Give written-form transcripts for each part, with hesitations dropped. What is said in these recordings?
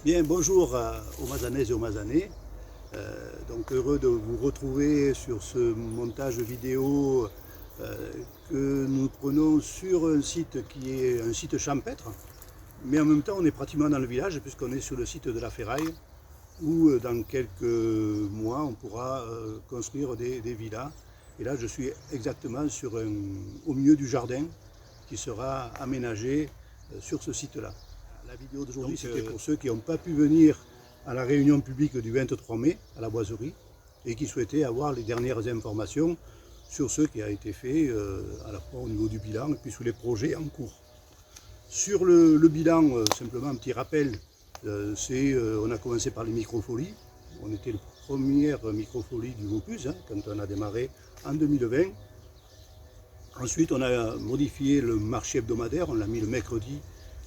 Bien, bonjour aux Mazanaises et aux Mazanais. Donc heureux de vous retrouver sur ce montage vidéo que nous prenons sur un site qui est un site champêtre, mais en même temps on est pratiquement dans le village puisqu'on est sur le site de la Ferraille où dans quelques mois on pourra construire des villas. Et là je suis exactement au milieu du jardin qui sera aménagé sur ce site-là. La vidéo d'aujourd'hui, c'était pour ceux qui n'ont pas pu venir à la réunion publique du 23 mai à la Boiserie et qui souhaitaient avoir les dernières informations sur ce qui a été fait à la fois au niveau du bilan et puis sur les projets en cours. Sur le bilan, simplement un petit rappel, on a commencé par les microfolies. On était la première microfolie du Vaucluse quand on a démarré en 2020. Ensuite, on a modifié le marché hebdomadaire, on l'a mis le mercredi.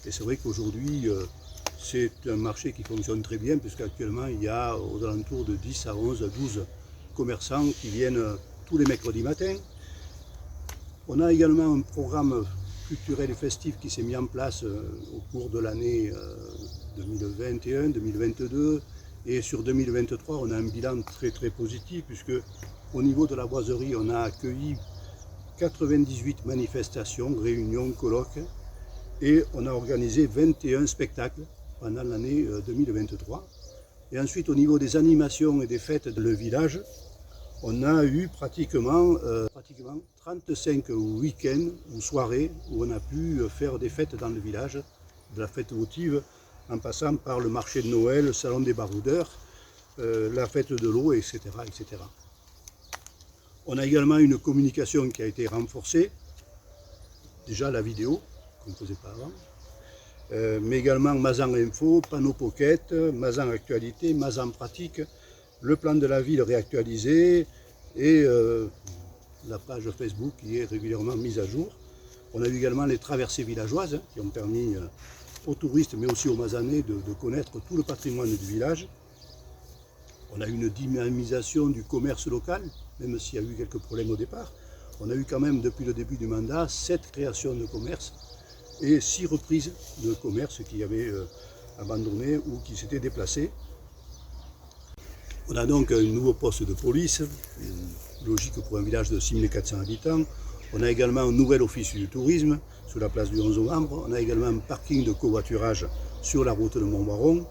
Et c'est vrai qu'aujourd'hui, c'est un marché qui fonctionne très bien, puisqu'actuellement, il y a aux alentours de 10 à 11 à 12 commerçants qui viennent tous les mercredis matins. On a également un programme culturel et festif qui s'est mis en place au cours de l'année 2021-2022. Et sur 2023, on a un bilan très très positif, puisque au niveau de la Boiserie, on a accueilli 98 manifestations, réunions, colloques. Et on a organisé 21 spectacles pendant l'année 2023. Et ensuite, au niveau des animations et des fêtes dans le village, on a eu pratiquement 35 week-ends ou soirées où on a pu faire des fêtes dans le village, de la fête votive, en passant par le marché de Noël, le salon des baroudeurs, la fête de l'eau, etc., etc. On a également une communication qui a été renforcée, déjà la vidéo, qu'on ne faisait pas avant, mais également Mazan Info, Panneau Pocket, Mazan Actualité, Mazan Pratique, le plan de la ville réactualisé et la page Facebook qui est régulièrement mise à jour. On a eu également les traversées villageoises qui ont permis aux touristes mais aussi aux Mazanais de connaître tout le patrimoine du village. On a eu une dynamisation du commerce local, même s'il y a eu quelques problèmes au départ. On a eu quand même depuis le début du mandat 7 créations de commerce et 6 reprises de commerce qui avaient abandonné ou qui s'étaient déplacés. On a donc un nouveau poste de police, logique pour un village de 6400 habitants. On a également un nouvel office du tourisme sur la place du 11 novembre. On a également un parking de covoiturage sur la route de Montbaron.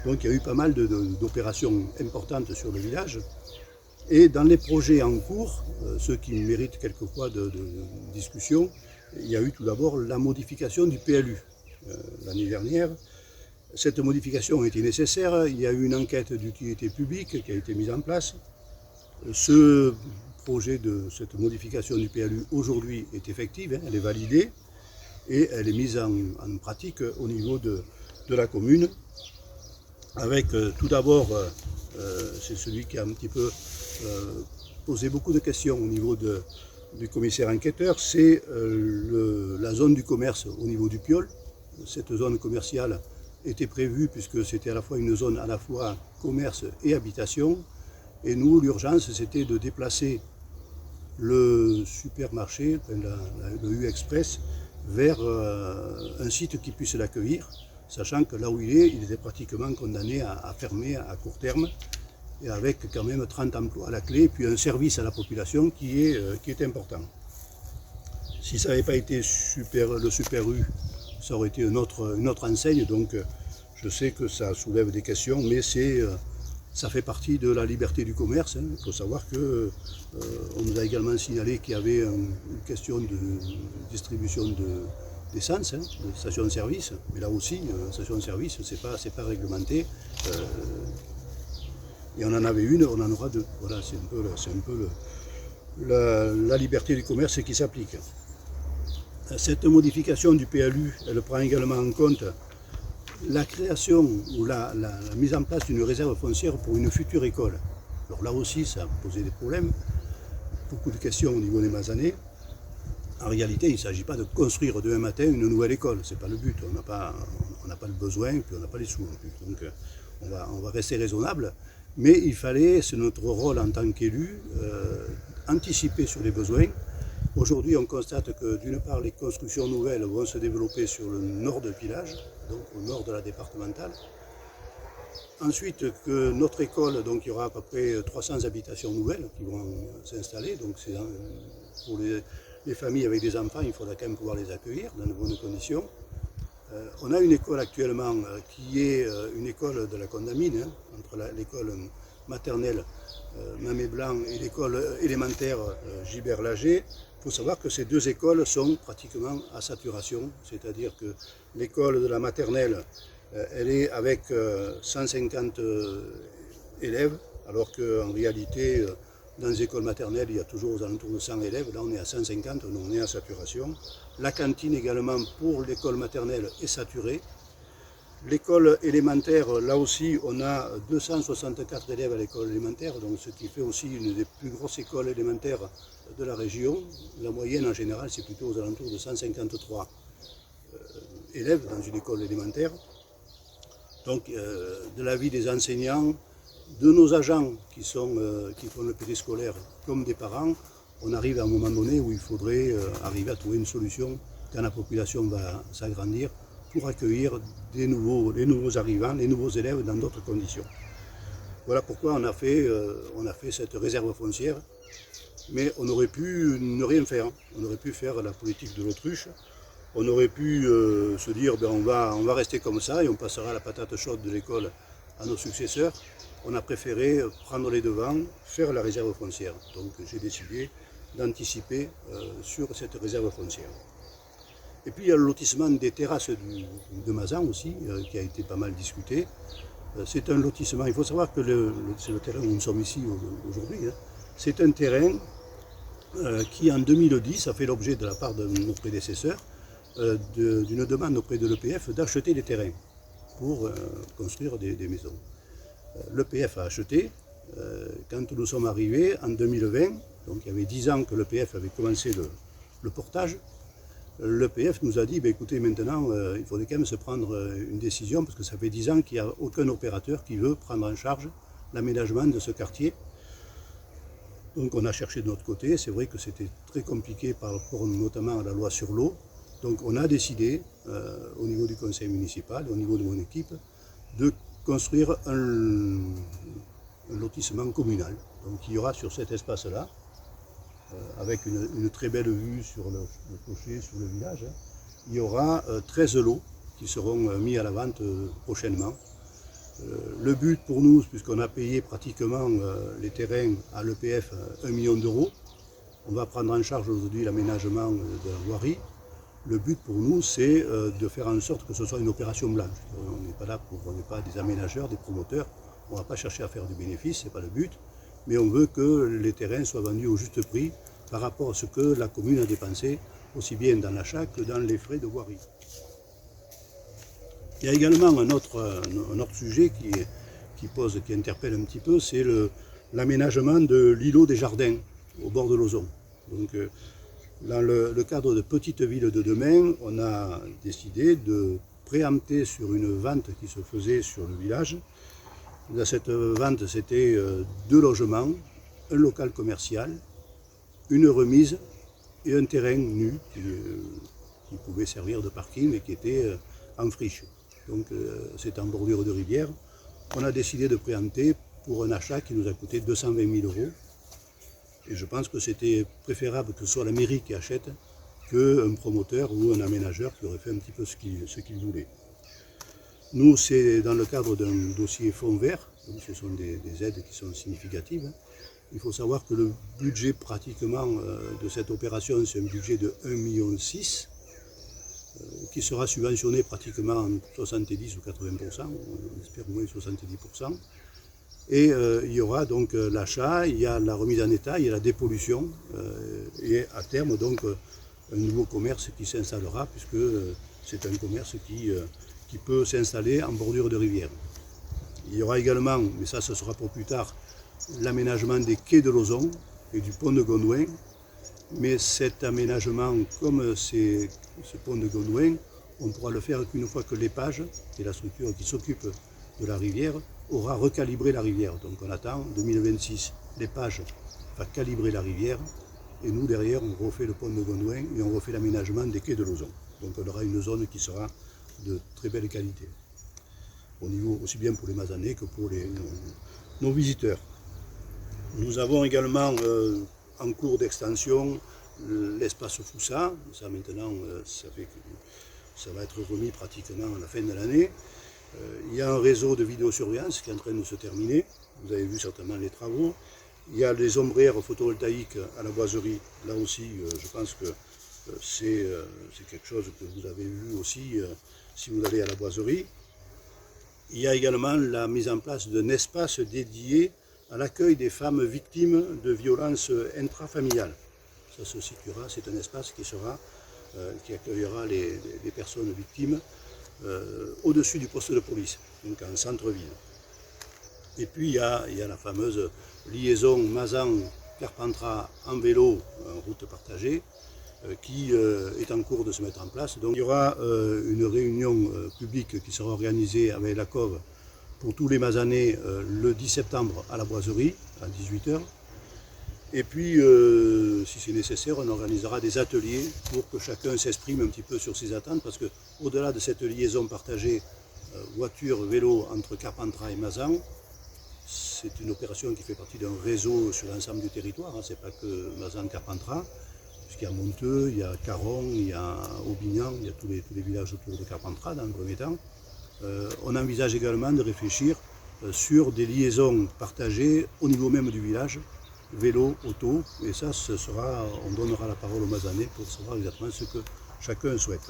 Donc il y a eu pas mal d'opérations importantes sur le village. Et dans les projets en cours, ceux qui méritent quelquefois de discussion, il y a eu tout d'abord la modification du PLU l'année dernière. Cette modification a été nécessaire. Il y a eu une enquête d'utilité publique qui a été mise en place. Ce projet de cette modification du PLU aujourd'hui est effective, elle est validée et elle est mise en pratique au niveau de la commune. Avec tout d'abord, c'est celui qui a un petit peu posé beaucoup de questions au niveau du commissaire enquêteur, c'est la zone du commerce au niveau du Piolle. Cette zone commerciale était prévue puisque c'était à la fois une zone à la fois commerce et habitation. Et nous, l'urgence, c'était de déplacer le supermarché, le U-Express, vers un site qui puisse l'accueillir, sachant que là où il était pratiquement condamné à fermer à court terme, et avec quand même 30 emplois à la clé, puis un service à la population qui est important. Si ça n'avait pas été le Super U, ça aurait été une autre enseigne, donc je sais que ça soulève des questions, mais ça fait partie de la liberté du commerce. Il faut savoir qu'on nous a également signalé qu'il y avait une question de distribution d'essence, de station-service, mais là aussi, station-service, c'est pas réglementé. Et on en avait une, on en aura deux. Voilà, c'est un peu la liberté du commerce qui s'applique. Cette modification du PLU, elle prend également en compte la création ou la mise en place d'une réserve foncière pour une future école. Alors là aussi, ça a posé des problèmes, beaucoup de questions au niveau des Mazanais. En réalité, il ne s'agit pas de construire demain matin une nouvelle école, ce n'est pas le but. On n'a pas le besoin, puis on n'a pas les sous non plus. Donc on va rester raisonnable. Mais il fallait, c'est notre rôle en tant qu'élu, anticiper sur les besoins. Aujourd'hui, on constate que d'une part, les constructions nouvelles vont se développer sur le nord du village, donc au nord de la départementale. Ensuite, que notre école, donc il y aura à peu près 300 habitations nouvelles qui vont s'installer. Donc c'est pour les familles avec des enfants, il faudra quand même pouvoir les accueillir dans de bonnes conditions. On a une école actuellement qui est une école de la Condamine, hein, entre l'école maternelle Mamé Blanc et l'école élémentaire Gilbert Lager. Il faut savoir que ces deux écoles sont pratiquement à saturation, c'est-à-dire que l'école de la maternelle, elle est avec 150 élèves, alors qu'en réalité, dans les écoles maternelles, il y a toujours aux alentours de 100 élèves. Là, on est à 150, donc on est à saturation. La cantine également pour l'école maternelle est saturée. L'école élémentaire, là aussi, on a 264 élèves à l'école élémentaire, donc ce qui fait aussi une des plus grosses écoles élémentaires de la région. La moyenne, en général, c'est plutôt aux alentours de 153 élèves dans une école élémentaire. Donc, de l'avis des enseignants, de nos agents qui font le périscolaire comme des parents, on arrive à un moment donné où il faudrait arriver à trouver une solution quand la population va s'agrandir pour accueillir les nouveaux arrivants, les nouveaux élèves dans d'autres conditions. Voilà pourquoi on a fait cette réserve foncière, mais on aurait pu ne rien faire. On aurait pu faire la politique de l'autruche. On aurait pu se dire ben on va rester comme ça et on passera la patate chaude de l'école à nos successeurs. On a préféré prendre les devants, faire la réserve foncière. Donc j'ai décidé d'anticiper sur cette réserve foncière. Et puis il y a le lotissement des terrasses de Mazan aussi, qui a été pas mal discuté. C'est un lotissement, il faut savoir que c'est le terrain où nous sommes ici aujourd'hui. Hein. C'est un terrain qui en 2010 a fait l'objet de la part de nos prédécesseurs d'une demande auprès de l'EPF d'acheter des terrains pour construire des maisons. L'EPF a acheté. Quand nous sommes arrivés en 2020, donc il y avait 10 ans que l'EPF avait commencé le portage, l'EPF nous a dit, ben écoutez, maintenant, il faudrait quand même se prendre une décision, parce que ça fait 10 ans qu'il n'y a aucun opérateur qui veut prendre en charge l'aménagement de ce quartier. Donc on a cherché de notre côté, c'est vrai que c'était très compliqué par rapport notamment à la loi sur l'eau. Donc on a décidé, au niveau du conseil municipal, au niveau de mon équipe, de construire un lotissement communal. Donc il y aura sur cet espace-là, avec une très belle vue sur le clocher, sur le village, hein, il y aura 13 lots qui seront mis à la vente prochainement. Le but pour nous, puisqu'on a payé pratiquement les terrains à l'EPF 1 million d'euros, on va prendre en charge aujourd'hui l'aménagement de la voirie. Le but pour nous, c'est de faire en sorte que ce soit une opération blanche. On n'est pas là on n'est pas des aménageurs, des promoteurs. On ne va pas chercher à faire du bénéfice, ce n'est pas le but. Mais on veut que les terrains soient vendus au juste prix par rapport à ce que la commune a dépensé, aussi bien dans l'achat que dans les frais de voirie. Il y a également un autre sujet qui interpelle un petit peu, c'est l'aménagement de l'îlot des Jardins, au bord de l'Ozon. Donc, dans le cadre de Petite Ville de demain, on a décidé de préempter sur une vente qui se faisait sur le village. Dans cette vente, c'était 2 logements, un local commercial, une remise et un terrain nu qui pouvait servir de parking et qui était en friche. Donc c'est en bordure de rivière. On a décidé de préempter pour un achat qui nous a coûté 220 000 €. Et je pense que c'était préférable que ce soit la mairie qui achète qu'un promoteur ou un aménageur qui aurait fait un petit peu ce qu'il voulait. Nous, c'est dans le cadre d'un dossier fonds vert, donc ce sont des aides qui sont significatives. Il faut savoir que le budget pratiquement de cette opération, c'est un budget de 1,6 million, qui sera subventionné pratiquement en 70 ou 80%, on espère au moins 70%. Et il y aura donc l'achat, il y a la remise en état, il y a la dépollution et à terme donc un nouveau commerce qui s'installera puisque c'est un commerce qui peut s'installer en bordure de rivière. Il y aura également, mais ça ce sera pour plus tard, l'aménagement des quais de l'Ozon et du pont de Gondouin. Mais cet aménagement, comme ce pont de Gondouin, on pourra le faire qu'une fois que l'Épage, qui est la structure qui s'occupe de la rivière, aura recalibré la rivière. Donc on attend 2026. L'Épage va calibrer la rivière et nous derrière on refait le pont de Gondouin et on refait l'aménagement des quais de l'Ozon. Donc on aura une zone qui sera de très belle qualité. au niveau aussi bien pour les Mazanais que pour nos visiteurs. Nous avons également en cours d'extension l'espace Foussa. Ça maintenant, ça va être remis pratiquement à la fin de l'année. Il y a un réseau de vidéosurveillance qui est en train de se terminer. Vous avez vu certainement les travaux. Il y a les ombrières photovoltaïques à la boiserie. Là aussi, je pense que c'est quelque chose que vous avez vu aussi si vous allez à la boiserie. Il y a également la mise en place d'un espace dédié à l'accueil des femmes victimes de violences intrafamiliales. Ça se situera, c'est un espace qui accueillera les personnes victimes au-dessus du poste de police, donc en centre-ville. Et puis il y a la fameuse liaison Mazan-Carpentras en vélo, en route partagée, qui est en cours de se mettre en place. Donc il y aura une réunion publique qui sera organisée avec la COV pour tous les Mazanais le 10 septembre à la Boiserie, à 18 h. Et puis, si c'est nécessaire, on organisera des ateliers pour que chacun s'exprime un petit peu sur ses attentes, parce qu'au-delà de cette liaison partagée voiture-vélo entre Carpentras et Mazan, c'est une opération qui fait partie d'un réseau sur l'ensemble du territoire, hein. Ce n'est pas que Mazan-Carpentras, puisqu'il y a Monteux, il y a Caron, il y a Aubignan, il y a tous les villages autour de Carpentras dans le premier temps. On envisage également de réfléchir sur des liaisons partagées au niveau même du village, vélo, auto, et ça, on donnera la parole aux Mazanais pour savoir exactement ce que chacun souhaite.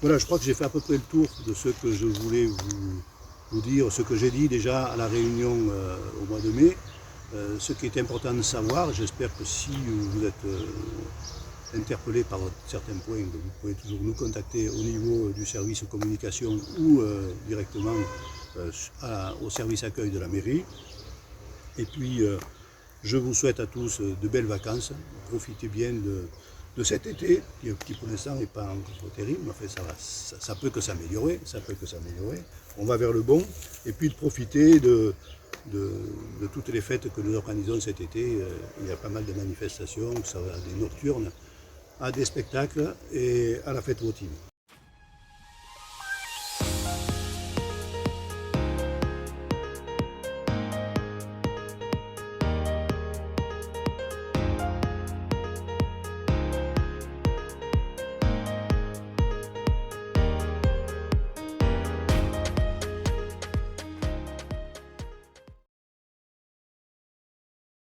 Voilà, je crois que j'ai fait à peu près le tour de ce que je voulais vous dire, ce que j'ai dit déjà à la réunion au mois de mai. Ce qui est important de savoir, j'espère que si vous êtes interpellé par certains points, vous pouvez toujours nous contacter au niveau du service communication ou directement au service accueil de la mairie. Et puis, je vous souhaite à tous de belles vacances. Profitez bien de cet été, qui pour l'instant n'est pas encore terrible, mais enfin, ça peut que s'améliorer. On va vers le bon. Et puis de profiter de toutes les fêtes que nous organisons cet été. Il y a pas mal de manifestations, que ça va des nocturnes, à des spectacles et à la fête votive.